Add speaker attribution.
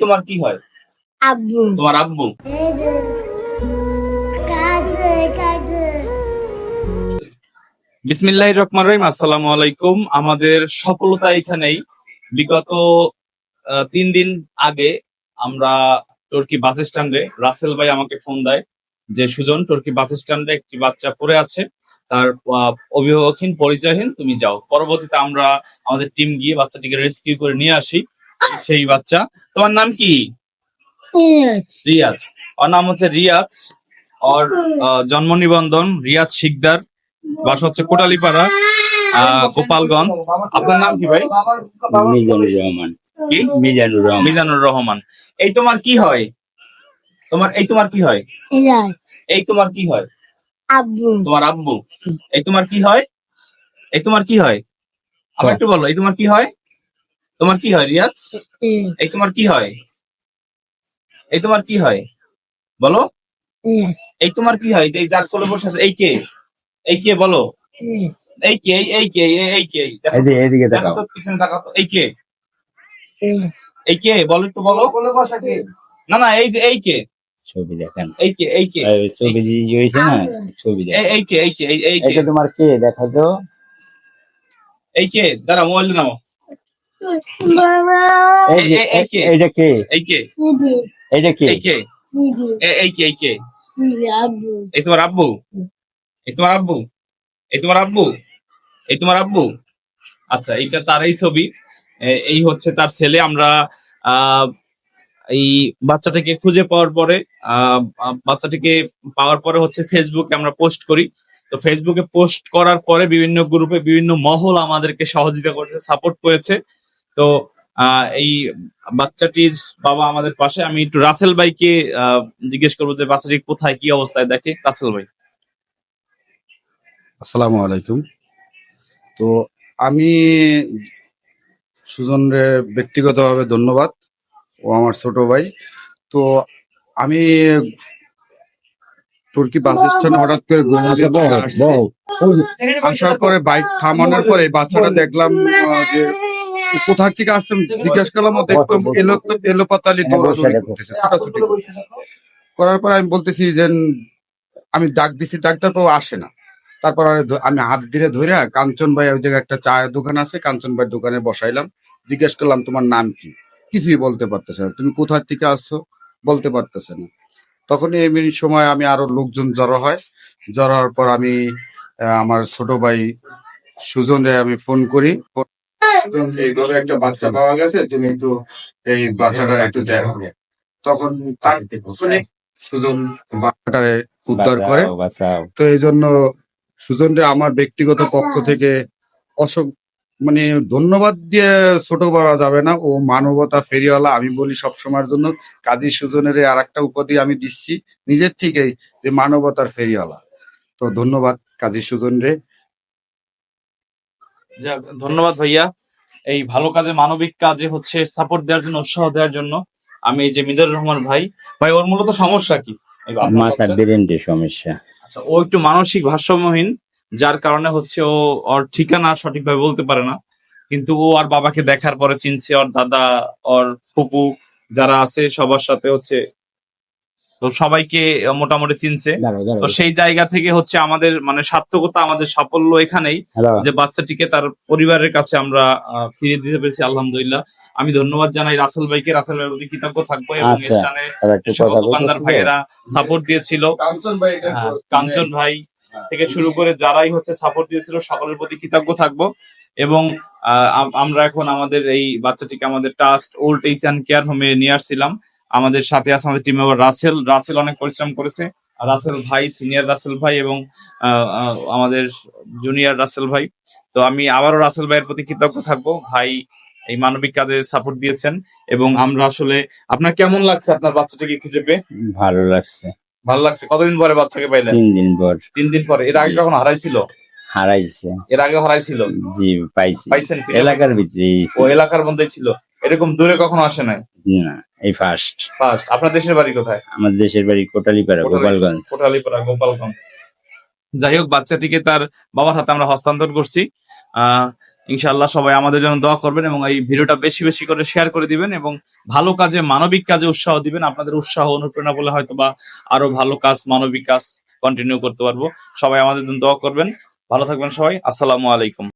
Speaker 1: তোমার কি হয়?
Speaker 2: আব্বু।
Speaker 1: তোমার আব্বু। বিসমিল্লাহির রহমানির রহিম। আসসালামু আলাইকুম। আমাদের সফলতা এখানেই। বিগত 3 দিন আগে আমরা টর্কি বাস স্ট্যান্ডে রাসেল ভাই আমাকে ফোন দেয় যে সুজন, টর্কি বাস স্ট্যান্ডে একটি বাচ্চা পড়ে আছে, তার অভিভাবকহীন, পরিচয়হীন, তুমি যাও। পরবর্তীতে আমরা আমাদের টিম গিয়ে বাচ্চাটিকে রেস্কিউ করে নিয়ে আসি। সেই বাচ্চা, তোমার নাম কি? রিয়াজ। ওর নাম হচ্ছে রিয়াজ। ওর জন্ম নিবন্ধন রিয়াজ শিকদার, বাসা হচ্ছে কোটালীপাড়া, গোপালগঞ্জ। আপনার নাম কি ভাই?
Speaker 3: মিজানুর রহমান।
Speaker 1: কি?
Speaker 3: মিজানুর রহমান।
Speaker 1: মিজানুর রহমান। এই তোমার কি হয়? তোমার কি হয়? এই তোমার কি হয়?
Speaker 2: আব্বু।
Speaker 1: তোমার আব্বু। এই তোমার কি হয়? এই তোমার কি হয়? আবার একটু বলো, এই তোমার কি হয়? তোমার কি হয় রিয়াজ? এই তোমার কি হয়? এই তোমার কি হয় বলো? এই তোমার কি হয়? এই যার কোলে বসে আছে এই কে? এই কে বলো? এই কে? এই কে? এই কে?
Speaker 3: এদিকে
Speaker 1: দেখো
Speaker 3: দেখাও।
Speaker 1: তো, পিছনে তাকাও তো। এই কে? এই কে বলো, একটু বলো। না না, এই যে এই কে?
Speaker 3: ছবি দেখেন।
Speaker 1: এই কে? এই কে?
Speaker 3: ছবি হয়েছে না, ছবি দেখেন।
Speaker 1: এই কে? এই কে? এই কে?
Speaker 3: এটা তোমার কে দেখা তো?
Speaker 1: এই কে? দাঁড়া, মোবাইল নাও।
Speaker 3: এইটা কে?
Speaker 1: এই কে?
Speaker 3: এইটা কে?
Speaker 1: এই কে? এই কে? এই কে? এই তোমার আব্বু? এই তোমার আব্বু? এই তোমার আব্বু? এই তোমার আব্বু? আচ্ছা, এইটা তার এই ছবি। এই হচ্ছে তার ছেলে। আমরা এই বাচ্চাটাকে খুঁজে পাওয়ার পরে বাচ্চাটিকে পাওয়ার পরে হচ্ছে ফেসবুকে আমরা পোস্ট করি। তো ফেসবুকে পোস্ট করার পরে বিভিন্ন গ্রুপে বিভিন্ন মহল আমাদেরকে সহযোগিতা করেছে, সাপোর্ট করেছে। তো এই বাচ্চাটির বাবা আমাদের পাশে। আমি একটু রাসেল ভাইকে জিজ্ঞেস করবো যে বাচ্চাটি কোথায়, কি অবস্থায় দেখে। রাসেল ভাই।
Speaker 4: আসসালামু আলাইকুম। তো আমি সুজনরে ব্যক্তিগতভাবে ধন্যবাদ, ও আমার ছোট ভাই। তো আমি তুর্কি বাস স্ট্যান্ড হঠাৎ করে আসার পরে বাইক থামানোর পরে বাচ্চাটা দেখলাম যে কোথা থেকে আসছে জিজ্ঞেস করলাম, ও দেখলাম এলোপাতালি দৌড়াদৌড়ি করতেছে, ছোটাছুটি করতেছে। করার পর আমি বলতেছি যে আমি ডাক দিছি, ডাক দেওয়ার পর আসে না। তারপর আমি হাত ধীরে ধরে কাঞ্চন ভাই, ওই জায়গায় একটা চায়ের দোকান আছে, কাঞ্চন ভাইয়ের দোকানে বসাইলাম। জিজ্ঞেস করলাম তোমার নাম কি? কিছুই বলতে পারতেছে না। তুমি কোথা থেকে আসছো? বলতে পারতেছে না। তখন এই সময় আমি আরো লোকজন জড়ো হয়। জড়ো হওয়ার পর আমি আমার ছোট ভাই সুজনরে আমি ফোন করি, এইভাবে একটা বাচ্চা পাওয়া গেছে, তুমি একটু এই বাচ্চাটা একটু দেখো। তখন তার সুজন বাচ্চাটারে উদ্ধার করে। তো এই জন্য সুজনরে আমার ব্যক্তিগত পক্ষ থেকে মানে ধন্যবাদ দিয়ে ছোট করা যাবে না। ও মানবতা ফেরিওয়ালা, আমি বলি সবসময়ের জন্য। কাজী সুজনের আর একটা উপাধি আমি দিচ্ছি নিজের থেকেই, যে মানবতার ফেরিওয়ালা। তো ধন্যবাদ কাজী সুজন রে।
Speaker 1: যাক, ধন্যবাদ ভাইয়া। এই ভালো কাজে, মানবিক কাজে হচ্ছে সাপোর্ট দেওয়ার জন্য, উৎসাহ দেওয়ার জন্য। আমি এই যে মিজানুর রহমান ভাই, ওর মূলত সমস্যা কি?
Speaker 3: মাথার ব্রেনের সমস্যা।
Speaker 1: আচ্ছা, ও একটু মানসিক ভারসাম্যহীন, যার কারণে হচ্ছে ওর ঠিকানা সঠিকভাবে বলতে পারে না। কিন্তু ও আর বাবাকে দেখার পরে চিনছে, ওর দাদা, ওর ফুপু যারা আছে সবার সাথে হচ্ছে, তো সবাইকে মোটামুটি চিনছে। তো সেই জায়গা থেকে হচ্ছে আমাদের মানে সার্থকতা, আমাদের সাফল্য এখানেই যে বাচ্চাটিকে তার পরিবারের কাছে আমরা ফিরিয়ে দিতে পেরেছি, আলহামদুলিল্লাহ। আমি ধন্যবাদ জানাই রাসেল ভাইকে। রাসেল ভাইয়ের প্রতি কৃতজ্ঞ থাকবো। এবং স্থানে দোকানদার ভাইয়েরা সাপোর্ট দিয়েছিল, কাঞ্চন ভাই থেকে শুরু করে যারাই হচ্ছে সাপোর্ট দিয়েছিল, সকলের প্রতি কৃতজ্ঞ থাকবো। এবং আমরা এখন আমাদের এই বাচ্চাটিকে আমাদের trust old age and care হোমে নিয়ে আসছিলাম। আমাদের সাথে আছে আমাদের টিম মেম্বার রাসেল অনেক পরিশ্রম করেছে। রাসেল ভাই, সিনিয়র রাসেল ভাই এবং আমাদের জুনিয়র রাসেল ভাই। তো আমি আবারও রাসেল ভাইয়ের প্রতি কৃতজ্ঞ থাকবো। ভাই এই মানবিক কাজে সাপোর্ট দিয়েছেন। এবং আমরা আসলে, আপনার কেমন লাগছে আপনার বাচ্চাটাকে খুঁজে পেয়ে?
Speaker 3: ভালো লাগছে।
Speaker 1: ভালো লাগছে। কতদিন পরে বাচ্চাকে পাইলেন?
Speaker 3: 3 দিন পর।
Speaker 1: 3 দিন পরে। এর আগে কখন হারাইছিল?
Speaker 3: হারাইছে।
Speaker 1: এর আগে হারাইছিল?
Speaker 3: জি, পাইছি।
Speaker 1: পাইছেন?
Speaker 3: এলাকার ভিতরে।
Speaker 1: ও এলাকার মধ্যে ছিল? এরকম দূরে কখনো আসে নাই?
Speaker 3: না, এই ফার্স্ট।
Speaker 1: আপনার দেশের বাড়ি কোথায়?
Speaker 3: আমার দেশের বাড়ি কোটালীপাড়া, গোপালগঞ্জ।
Speaker 1: কোটালীপাড়া, গোপালগঞ্জ। যাই হোক, বাচ্চাটিকে তার বাবার হাতে আমরা হস্তান্তর করছি। ইনশাআল্লাহ সবাই আমাদের জন্য দোয়া করবেন এবং এই ভিডিওটা বেশি বেশি করে শেয়ার করে দিবেন এবং ভালো কাজে মানবিক কাজে উৎসাহ দিবেন। আপনাদের উৎসাহ অনুপ্রেরণা বলে হয়তো বা আরো ভালো কাজ মানবিক কাজ কন্টিনিউ করতে পারবো। সবাই আমাদের জন্য দোয়া করবেন। ভালো থাকবেন সবাই। আসসালামু আলাইকুম।